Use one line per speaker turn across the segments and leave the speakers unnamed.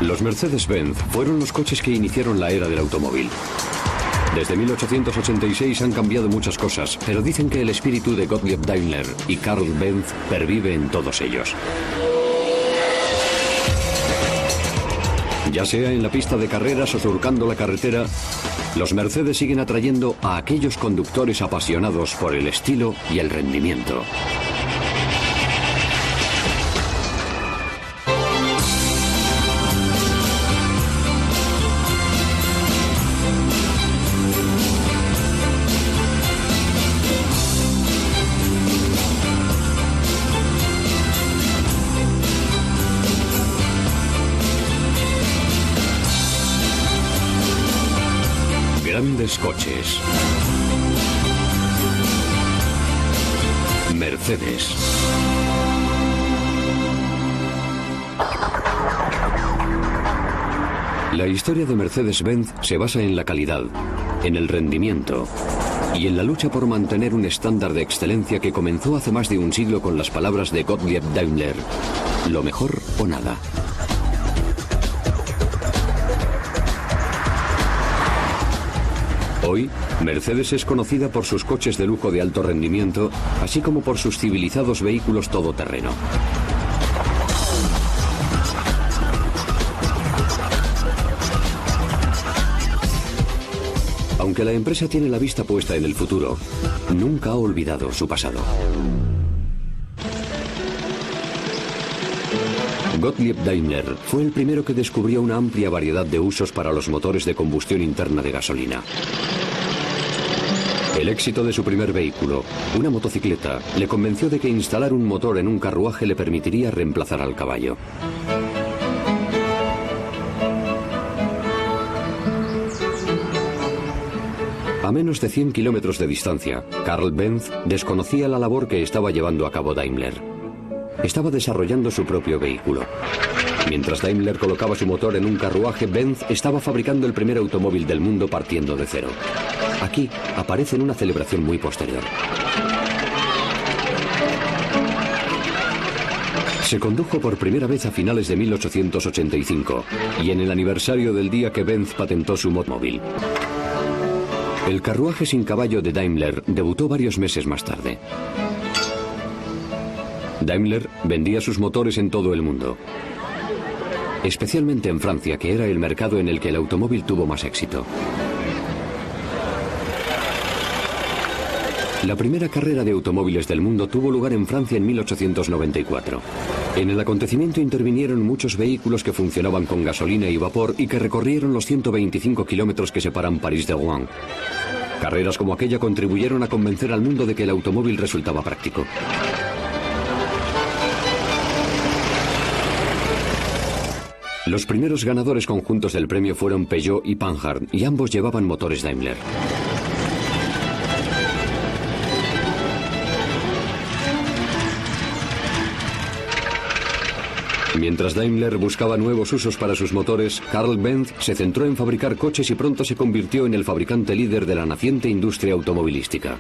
Los Mercedes-Benz fueron los coches que iniciaron la era del automóvil. Desde 1886 han cambiado muchas cosas, pero dicen que el espíritu de Gottlieb Daimler y Karl Benz pervive en todos ellos. Ya sea en la pista de carreras o surcando la carretera, los Mercedes siguen atrayendo a aquellos conductores apasionados por el estilo y el rendimiento. Grandes coches. Mercedes. La historia de Mercedes-Benz se basa en la calidad, en el rendimiento y en la lucha por mantener un estándar de excelencia que comenzó hace más de un siglo con las palabras de Gottlieb Daimler: lo mejor o nada. Hoy, Mercedes es conocida por sus coches de lujo de alto rendimiento, así como por sus civilizados vehículos todoterreno. Aunque la empresa tiene la vista puesta en el futuro, nunca ha olvidado su pasado. Gottlieb Daimler fue el primero que descubrió una amplia variedad de usos para los motores de combustión interna de gasolina. El éxito de su primer vehículo, una motocicleta, le convenció de que instalar un motor en un carruaje le permitiría reemplazar al caballo. A menos de 100 kilómetros de distancia, Karl Benz desconocía la labor que estaba llevando a cabo Daimler. Estaba desarrollando su propio vehículo. Mientras Daimler colocaba su motor en un carruaje, Benz estaba fabricando el primer automóvil del mundo partiendo de cero. Aquí aparece en una celebración muy posterior. Se condujo por primera vez a finales de 1885 y en el aniversario del día que Benz patentó su motomóvil. El carruaje sin caballo de Daimler debutó varios meses más tarde. Daimler vendía sus motores en todo el mundo, especialmente en Francia, que era el mercado en el que el automóvil tuvo más éxito. La primera carrera de automóviles del mundo tuvo lugar en Francia en 1894. En el acontecimiento intervinieron muchos vehículos que funcionaban con gasolina y vapor y que recorrieron los 125 kilómetros que separan París de Rouen. Carreras como aquella contribuyeron a convencer al mundo de que el automóvil resultaba práctico. Los primeros ganadores conjuntos del premio fueron Peugeot y Panhard, y ambos llevaban motores Daimler. Mientras Daimler buscaba nuevos usos para sus motores, Karl Benz se centró en fabricar coches y pronto se convirtió en el fabricante líder de la naciente industria automovilística.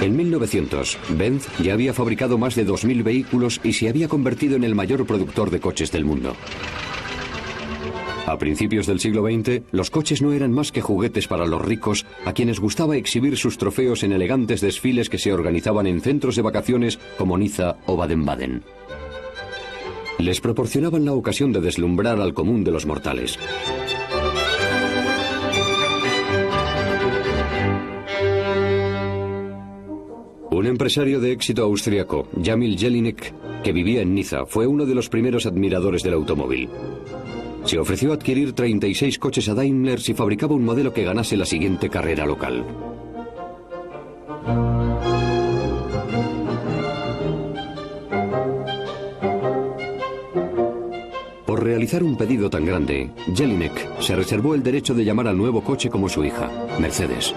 En 1900, Benz ya había fabricado más de 2000 vehículos y se había convertido en el mayor productor de coches del mundo. A principios del siglo XX, los coches no eran más que juguetes para los ricos, a quienes gustaba exhibir sus trofeos en elegantes desfiles que se organizaban en centros de vacaciones como Niza o Baden-Baden. Les proporcionaban la ocasión de deslumbrar al común de los mortales. Un empresario de éxito austriaco, Jamil Jelinek, que vivía en Niza, fue uno de los primeros admiradores del automóvil. Se ofreció a adquirir 36 coches a Daimler si fabricaba un modelo que ganase la siguiente carrera local. Por realizar un pedido tan grande, Jelinek se reservó el derecho de llamar al nuevo coche como su hija, Mercedes.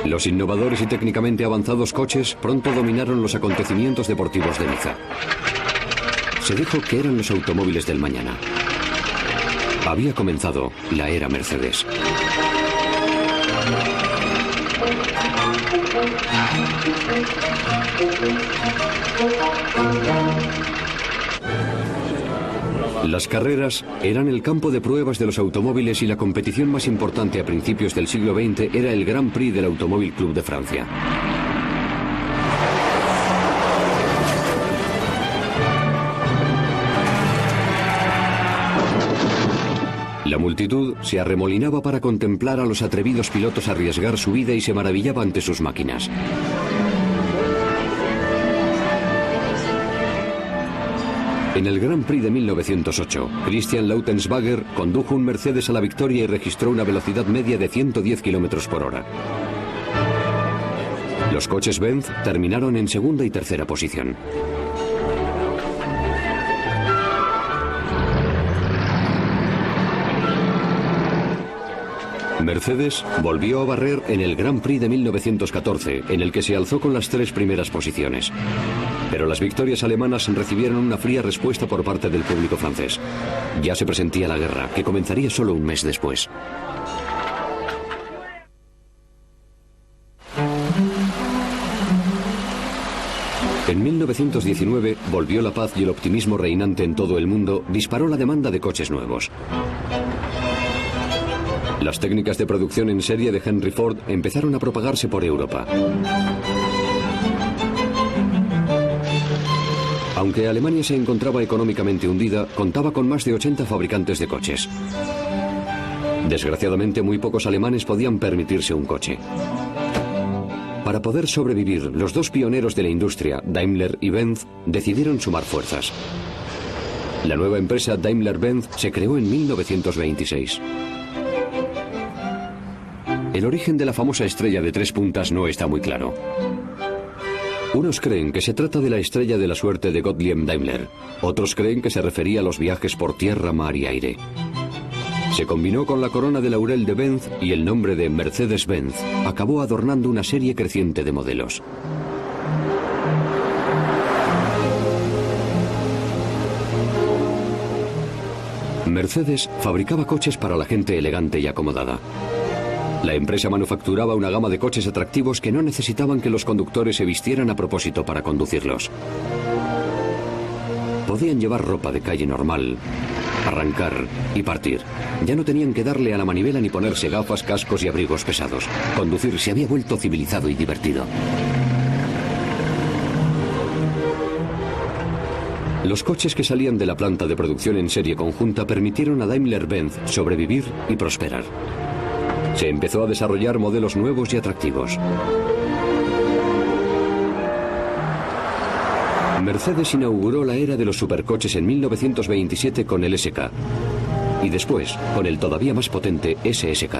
Los innovadores y técnicamente avanzados coches pronto dominaron los acontecimientos deportivos de Niza. Se dijo que eran los automóviles del mañana. Había comenzado la era Mercedes. Las carreras eran el campo de pruebas de los automóviles y la competición más importante a principios del siglo XX era el Grand Prix del Automóvil Club de Francia. La multitud se arremolinaba para contemplar a los atrevidos pilotos arriesgar su vida y se maravillaba ante sus máquinas. En el Grand Prix de 1908, Christian Lautensbacher condujo un Mercedes a la victoria y registró una velocidad media de 110 km por hora. Los coches Benz terminaron en segunda y tercera posición. Mercedes volvió a barrer en el Grand Prix de 1914, en el que se alzó con las 3 primeras posiciones. Pero las victorias alemanas recibieron una fría respuesta por parte del público francés. Ya se presentía la guerra, que comenzaría solo un mes después. En 1919 volvió la paz y el optimismo reinante en todo el mundo disparó la demanda de coches nuevos. Las técnicas de producción en serie de Henry Ford empezaron a propagarse por Europa. Aunque Alemania se encontraba económicamente hundida, contaba con más de 80 fabricantes de coches. Desgraciadamente, muy pocos alemanes podían permitirse un coche. Para poder sobrevivir, los 2 pioneros de la industria, Daimler y Benz, decidieron sumar fuerzas. La nueva empresa Daimler-Benz se creó en 1926. El origen de la famosa estrella de 3 puntas no está muy claro. Unos creen que se trata de la estrella de la suerte de Gottlieb Daimler. Otros creen que se refería a los viajes por tierra, mar y aire. Se combinó con la corona de laurel de Benz y el nombre de Mercedes-Benz acabó adornando una serie creciente de modelos. Mercedes fabricaba coches para la gente elegante y acomodada. La empresa manufacturaba una gama de coches atractivos que no necesitaban que los conductores se vistieran a propósito para conducirlos. Podían llevar ropa de calle normal, arrancar y partir. Ya no tenían que darle a la manivela ni ponerse gafas, cascos y abrigos pesados. Conducir se había vuelto civilizado y divertido. Los coches que salían de la planta de producción en serie conjunta permitieron a Daimler-Benz sobrevivir y prosperar. Se empezó a desarrollar modelos nuevos y atractivos. Mercedes inauguró la era de los supercoches en 1927 con el SK y después con el todavía más potente SSK.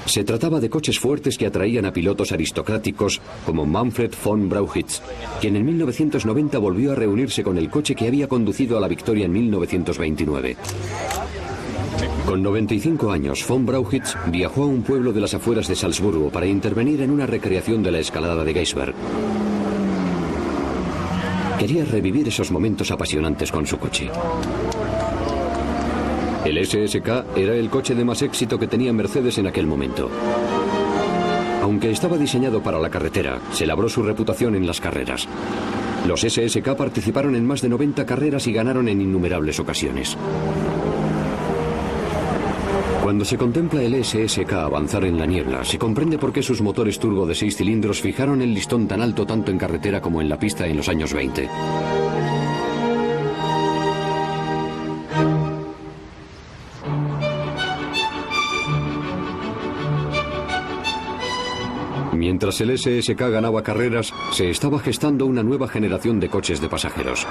Se trataba de coches fuertes que atraían a pilotos aristocráticos como Manfred von Brauchitsch, quien en 1990 volvió a reunirse con el coche que había conducido a la victoria en 1929. Con 95 años, von Brauchitsch viajó a un pueblo de las afueras de Salzburgo para intervenir en una recreación de la escalada de Geisberg. Quería revivir esos momentos apasionantes con su coche. El SSK era el coche de más éxito que tenía Mercedes en aquel momento. Aunque estaba diseñado para la carretera, se labró su reputación en las carreras. Los SSK participaron en más de 90 carreras y ganaron en innumerables ocasiones. Cuando se contempla el SSK avanzar en la niebla, se comprende por qué sus motores turbo de 6 cilindros fijaron el listón tan alto tanto en carretera como en la pista en los años 20. Mientras el SSK ganaba carreras, se estaba gestando una nueva generación de coches de pasajeros.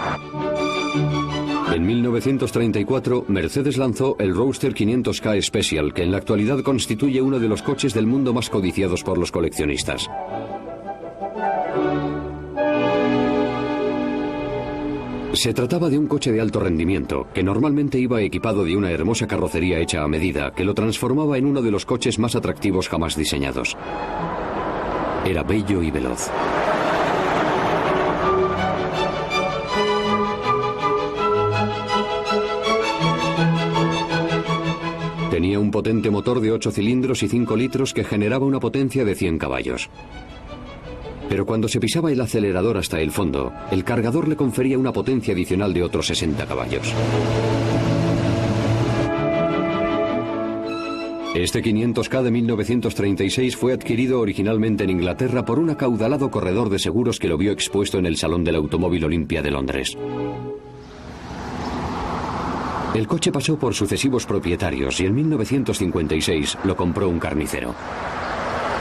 En 1934, Mercedes lanzó el Roadster 500K Special, que en la actualidad constituye uno de los coches del mundo más codiciados por los coleccionistas. Se trataba de un coche de alto rendimiento, que normalmente iba equipado de una hermosa carrocería hecha a medida, que lo transformaba en uno de los coches más atractivos jamás diseñados. Era bello y veloz. Tenía un potente motor de 8 cilindros y 5 litros que generaba una potencia de 100 caballos. Pero cuando se pisaba el acelerador hasta el fondo, el cargador le confería una potencia adicional de otros 60 caballos. Este 500K de 1936 fue adquirido originalmente en Inglaterra por un acaudalado corredor de seguros que lo vio expuesto en el Salón del Automóvil Olympia de Londres. El coche pasó por sucesivos propietarios y en 1956 lo compró un carnicero.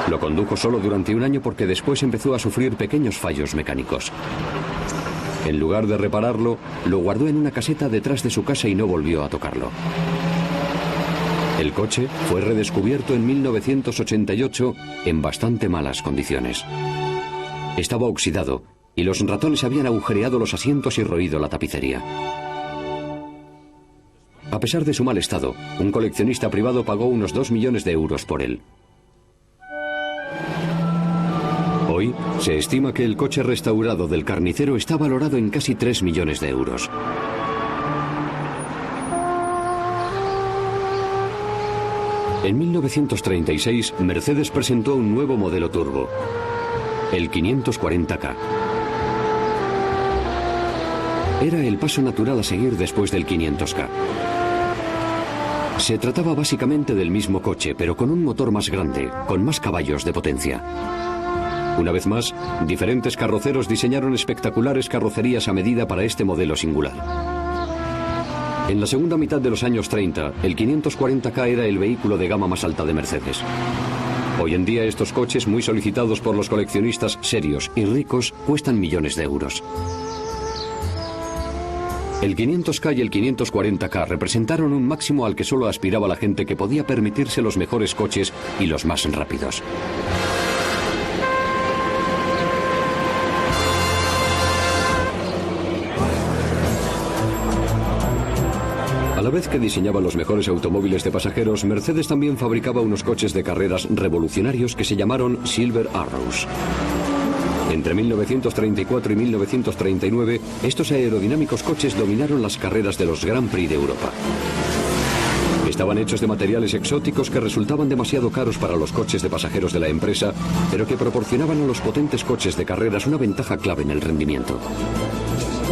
Lo condujo solo durante un año porque después empezó a sufrir pequeños fallos mecánicos. En lugar de repararlo, lo guardó en una caseta detrás de su casa y no volvió a tocarlo. El coche fue redescubierto en 1988 en bastante malas condiciones. Estaba oxidado y los ratones habían agujereado los asientos y roído la tapicería. A pesar de su mal estado, un coleccionista privado pagó unos 2 millones de euros por él. Hoy se estima que el coche restaurado del carnicero está valorado en casi 3 millones de euros. En 1936, Mercedes presentó un nuevo modelo turbo, el 540K. Era el paso natural a seguir después del 500K. Se trataba básicamente del mismo coche, pero con un motor más grande, con más caballos de potencia. Una vez más, diferentes carroceros diseñaron espectaculares carrocerías a medida para este modelo singular. En la segunda mitad de los años 30, el 540K era el vehículo de gama más alta de Mercedes. Hoy en día estos coches, muy solicitados por los coleccionistas serios y ricos, cuestan millones de euros. El 500K y el 540K representaron un máximo al que solo aspiraba la gente que podía permitirse los mejores coches y los más rápidos. A la vez que diseñaba los mejores automóviles de pasajeros, Mercedes también fabricaba unos coches de carreras revolucionarios que se llamaron Silver Arrows. Entre 1934 y 1939, estos aerodinámicos coches dominaron las carreras de los Grand Prix de Europa. Estaban hechos de materiales exóticos que resultaban demasiado caros para los coches de pasajeros de la empresa, pero que proporcionaban a los potentes coches de carreras una ventaja clave en el rendimiento.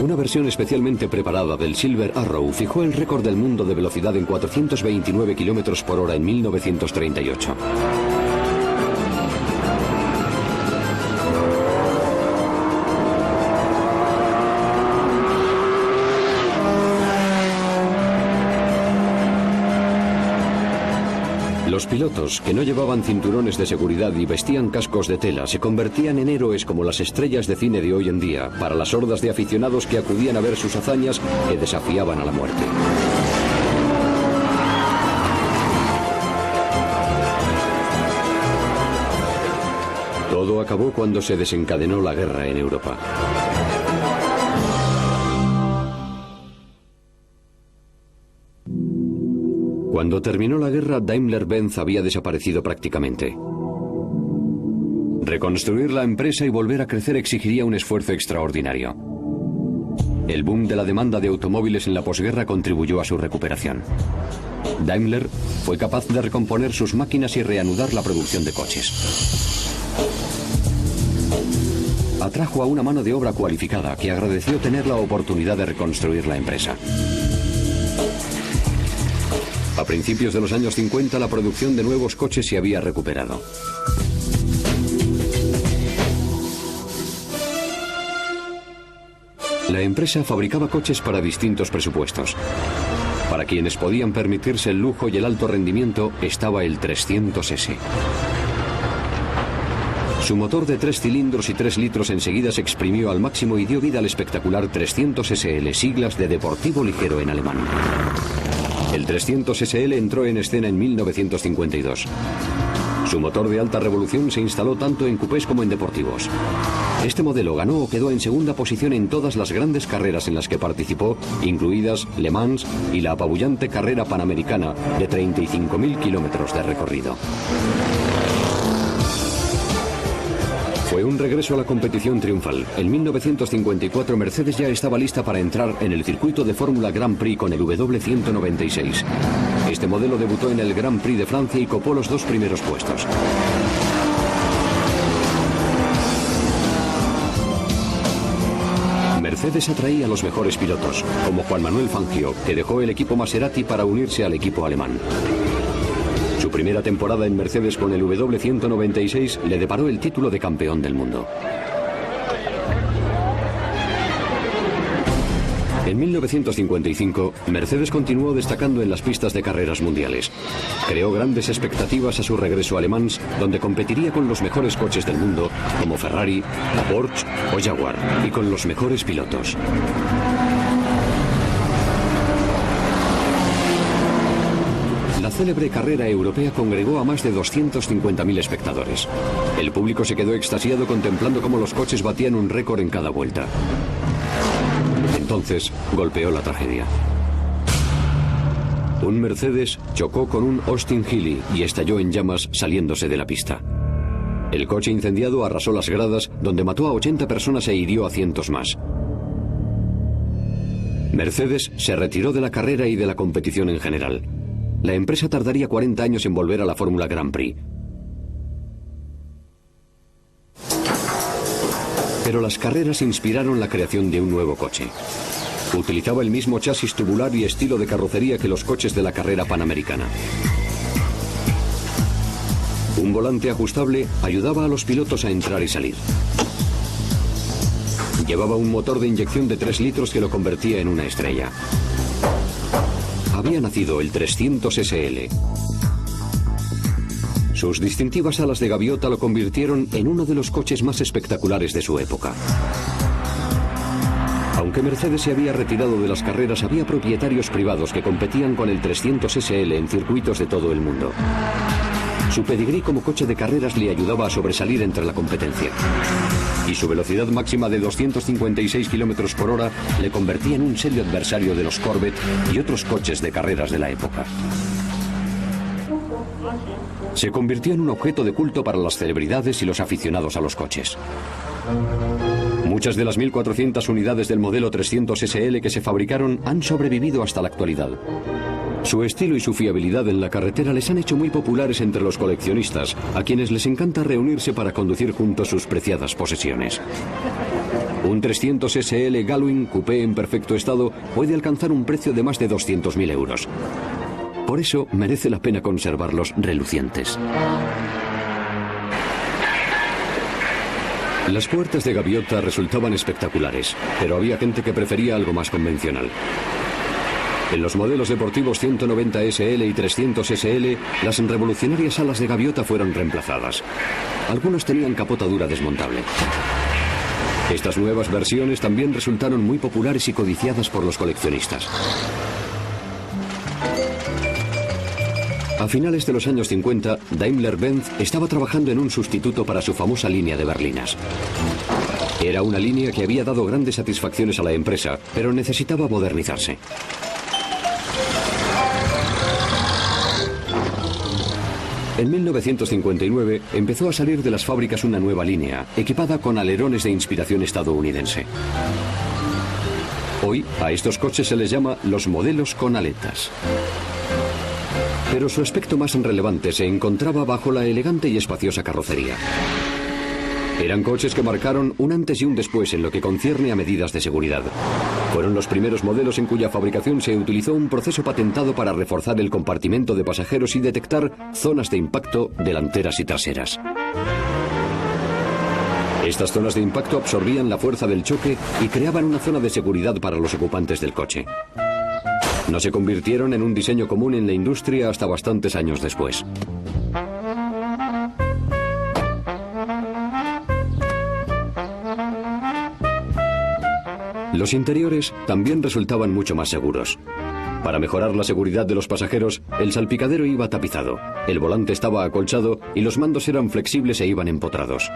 Una versión especialmente preparada del Silver Arrow fijó el récord del mundo de velocidad en 429 km por hora en 1938. Los pilotos, que no llevaban cinturones de seguridad y vestían cascos de tela, se convertían en héroes como las estrellas de cine de hoy en día, para las hordas de aficionados que acudían a ver sus hazañas que desafiaban a la muerte. Todo acabó cuando se desencadenó la guerra en Europa. Cuando terminó la guerra, Daimler-Benz había desaparecido prácticamente. Reconstruir la empresa y volver a crecer exigiría un esfuerzo extraordinario. El boom de la demanda de automóviles en la posguerra contribuyó a su recuperación. Daimler fue capaz de recomponer sus máquinas y reanudar la producción de coches. Atrajo a una mano de obra cualificada que agradeció tener la oportunidad de reconstruir la empresa. A principios de los años 50, la producción de nuevos coches se había recuperado. La empresa fabricaba coches para distintos presupuestos. Para quienes podían permitirse el lujo y el alto rendimiento, estaba el 300S. Su motor de 3 cilindros y 3 litros enseguida se exprimió al máximo y dio vida al espectacular 300SL, siglas de Deportivo Ligero en alemán. El 300SL entró en escena en 1952. Su motor de alta revolución se instaló tanto en cupés como en deportivos. Este modelo ganó o quedó en segunda posición en todas las grandes carreras en las que participó, incluidas Le Mans y la apabullante carrera panamericana de 35.000 kilómetros de recorrido. Fue un regreso a la competición triunfal. En 1954 Mercedes ya estaba lista para entrar en el circuito de Fórmula Grand Prix con el W196. este modelo debutó en el Grand Prix de Francia y copó los 2 primeros puestos. Mercedes atraía a los mejores pilotos, como Juan Manuel Fangio, que dejó el equipo Maserati para unirse al equipo alemán. Su primera temporada en Mercedes con el W196 le deparó el título de campeón del mundo. En 1955, Mercedes continuó destacando en las pistas de carreras mundiales. Creó grandes expectativas a su regreso a Le Mans, donde competiría con los mejores coches del mundo, como Ferrari, Porsche o Jaguar, y con los mejores pilotos. La célebre carrera europea congregó a más de 250.000 espectadores. El público se quedó extasiado contemplando cómo los coches batían un récord en cada vuelta. Entonces golpeó la tragedia. Un Mercedes chocó con un Austin Healey y estalló en llamas saliéndose de la pista. El coche incendiado arrasó las gradas, donde mató a 80 personas e hirió a cientos más. Mercedes se retiró de la carrera y de la competición en general. La empresa tardaría 40 años en volver a la Fórmula Grand Prix. Pero las carreras inspiraron la creación de un nuevo coche. Utilizaba el mismo chasis tubular y estilo de carrocería que los coches de la carrera panamericana. Un volante ajustable ayudaba a los pilotos a entrar y salir. Llevaba un motor de inyección de 3 litros que lo convertía en una estrella. Había nacido el 300 SL. Sus distintivas alas de gaviota lo convirtieron en uno de los coches más espectaculares de su época. Aunque Mercedes se había retirado de las carreras, había propietarios privados que competían con el 300 SL en circuitos de todo el mundo. Su pedigrí como coche de carreras le ayudaba a sobresalir entre la competencia. Y su velocidad máxima de 256 km por hora le convertía en un serio adversario de los Corvette y otros coches de carreras de la época. Se convirtió en un objeto de culto para las celebridades y los aficionados a los coches. Muchas de las 1.400 unidades del modelo 300 SL que se fabricaron han sobrevivido hasta la actualidad. Su estilo y su fiabilidad en la carretera les han hecho muy populares entre los coleccionistas, a quienes les encanta reunirse para conducir juntos sus preciadas posesiones. Un 300 SL Gullwing Coupé en perfecto estado puede alcanzar un precio de más de 200.000 euros. Por eso merece la pena conservarlos relucientes. Las puertas de gaviota resultaban espectaculares, pero había gente que prefería algo más convencional. En los modelos deportivos 190 SL y 300 SL, las revolucionarias alas de gaviota fueron reemplazadas. Algunos tenían capota dura desmontable. Estas nuevas versiones también resultaron muy populares y codiciadas por los coleccionistas. A finales de los años 50, Daimler-Benz estaba trabajando en un sustituto para su famosa línea de berlinas. Era una línea que había dado grandes satisfacciones a la empresa, pero necesitaba modernizarse. En 1959 empezó a salir de las fábricas una nueva línea, equipada con alerones de inspiración estadounidense. Hoy a estos coches se les llama los modelos con aletas. Pero su aspecto más relevante se encontraba bajo la elegante y espaciosa carrocería. Eran coches que marcaron un antes y un después en lo que concierne a medidas de seguridad. Fueron los primeros modelos en cuya fabricación se utilizó un proceso patentado para reforzar el compartimento de pasajeros y detectar zonas de impacto delanteras y traseras. Estas zonas de impacto absorbían la fuerza del choque y creaban una zona de seguridad para los ocupantes del coche. No se convirtieron en un diseño común en la industria hasta bastantes años después. Los interiores también resultaban mucho más seguros. Para mejorar la seguridad de los pasajeros, el salpicadero iba tapizado, el volante estaba acolchado y los mandos eran flexibles e iban empotrados.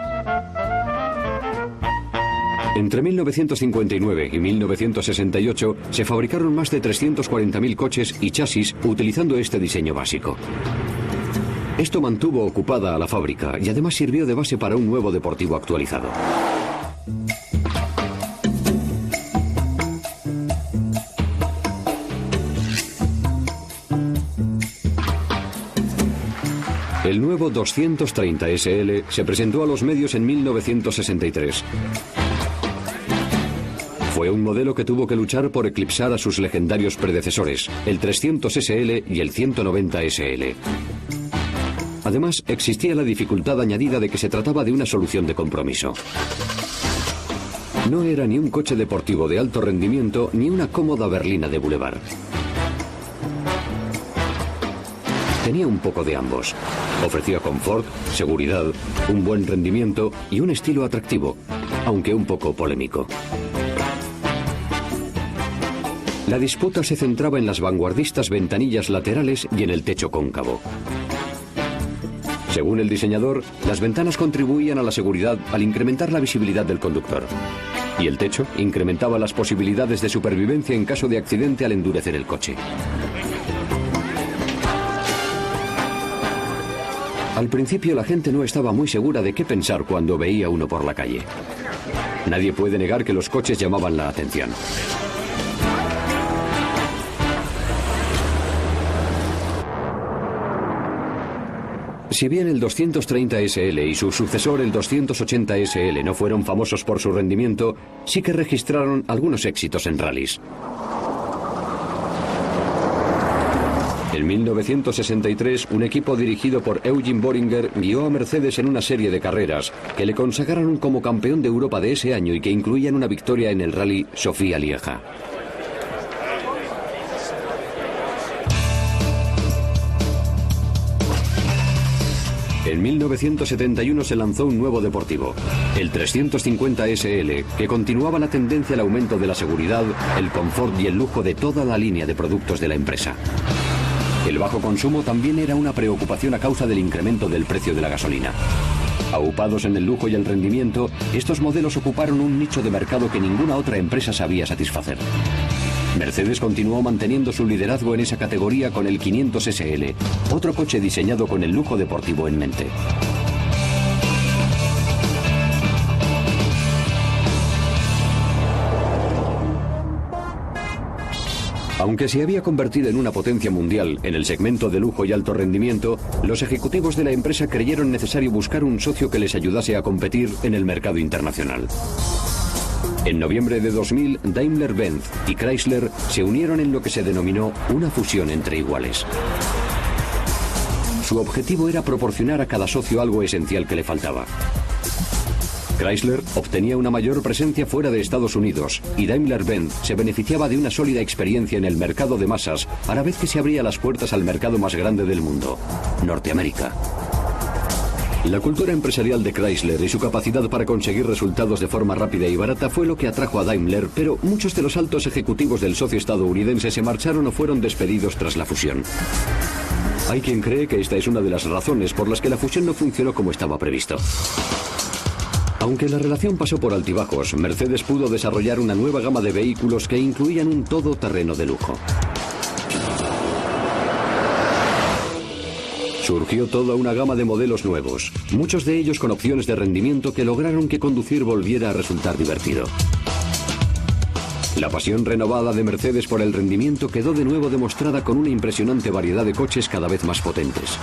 Entre 1959 y 1968 se fabricaron más de 340.000 coches y chasis utilizando este diseño básico. Esto mantuvo ocupada a la fábrica y además sirvió de base para un nuevo deportivo actualizado. El nuevo 230 SL se presentó a los medios en 1963. Fue un modelo que tuvo que luchar por eclipsar a sus legendarios predecesores, el 300 SL y el 190 SL. Además, existía la dificultad añadida de que se trataba de una solución de compromiso. No era ni un coche deportivo de alto rendimiento ni una cómoda berlina de boulevard. Tenía un poco de ambos. Ofrecía confort, seguridad, un buen rendimiento y un estilo atractivo, aunque un poco polémico. La disputa se centraba en las vanguardistas ventanillas laterales y en el techo cóncavo. Según el diseñador, las ventanas contribuían a la seguridad al incrementar la visibilidad del conductor. Y el techo incrementaba las posibilidades de supervivencia en caso de accidente al endurecer el coche. Al principio la gente no estaba muy segura de qué pensar cuando veía uno por la calle. Nadie puede negar que los coches llamaban la atención. Si bien el 230 SL y su sucesor el 280 SL no fueron famosos por su rendimiento, sí que registraron algunos éxitos en rallies. En 1963, un equipo dirigido por Eugen Böhringer guió a Mercedes en una serie de carreras que le consagraron como campeón de Europa de ese año y que incluían una victoria en el rally Sofía-Lieja. En 1971 se lanzó un nuevo deportivo, el 350 SL, que continuaba la tendencia al aumento de la seguridad, el confort y el lujo de toda la línea de productos de la empresa. El bajo consumo también era una preocupación a causa del incremento del precio de la gasolina. Aupados en el lujo y el rendimiento, estos modelos ocuparon un nicho de mercado que ninguna otra empresa sabía satisfacer. Mercedes continuó manteniendo su liderazgo en esa categoría con el 500 SL, otro coche diseñado con el lujo deportivo en mente. Aunque se había convertido en una potencia mundial en el segmento de lujo y alto rendimiento, los ejecutivos de la empresa creyeron necesario buscar un socio que les ayudase a competir en el mercado internacional. En noviembre de 2000, Daimler-Benz y Chrysler se unieron en lo que se denominó una fusión entre iguales. Su objetivo era proporcionar a cada socio algo esencial que le faltaba. Chrysler obtenía una mayor presencia fuera de Estados Unidos y Daimler-Benz se beneficiaba de una sólida experiencia en el mercado de masas, a la vez que se abría las puertas al mercado más grande del mundo, Norteamérica. La cultura empresarial de Chrysler y su capacidad para conseguir resultados de forma rápida y barata fue lo que atrajo a Daimler, pero muchos de los altos ejecutivos del socio estadounidense se marcharon o fueron despedidos tras la fusión. Hay quien cree que esta es una de las razones por las que la fusión no funcionó como estaba previsto. Aunque la relación pasó por altibajos, Mercedes pudo desarrollar una nueva gama de vehículos que incluían un todoterreno de lujo. Surgió toda una gama de modelos nuevos, muchos de ellos con opciones de rendimiento que lograron que conducir volviera a resultar divertido. La pasión renovada de Mercedes por el rendimiento quedó de nuevo demostrada con una impresionante variedad de coches cada vez más potentes.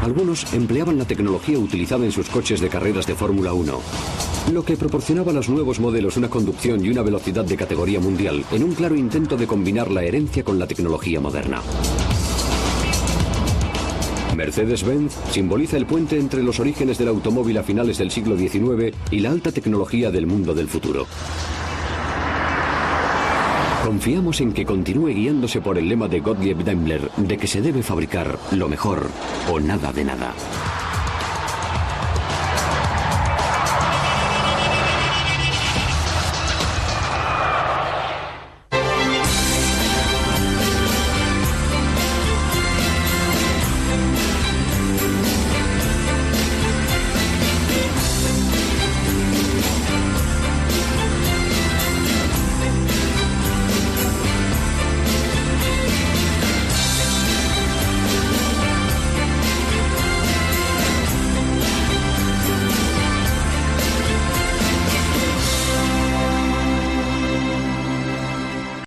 Algunos empleaban la tecnología utilizada en sus coches de carreras de Fórmula 1, lo que proporcionaba a los nuevos modelos una conducción y una velocidad de categoría mundial, en un claro intento de combinar la herencia con la tecnología moderna. Mercedes-Benz simboliza el puente entre los orígenes del automóvil a finales del siglo XIX y la alta tecnología del mundo del futuro. Confiamos en que continúe guiándose por el lema de Gottlieb Daimler de que se debe fabricar lo mejor o nada de nada.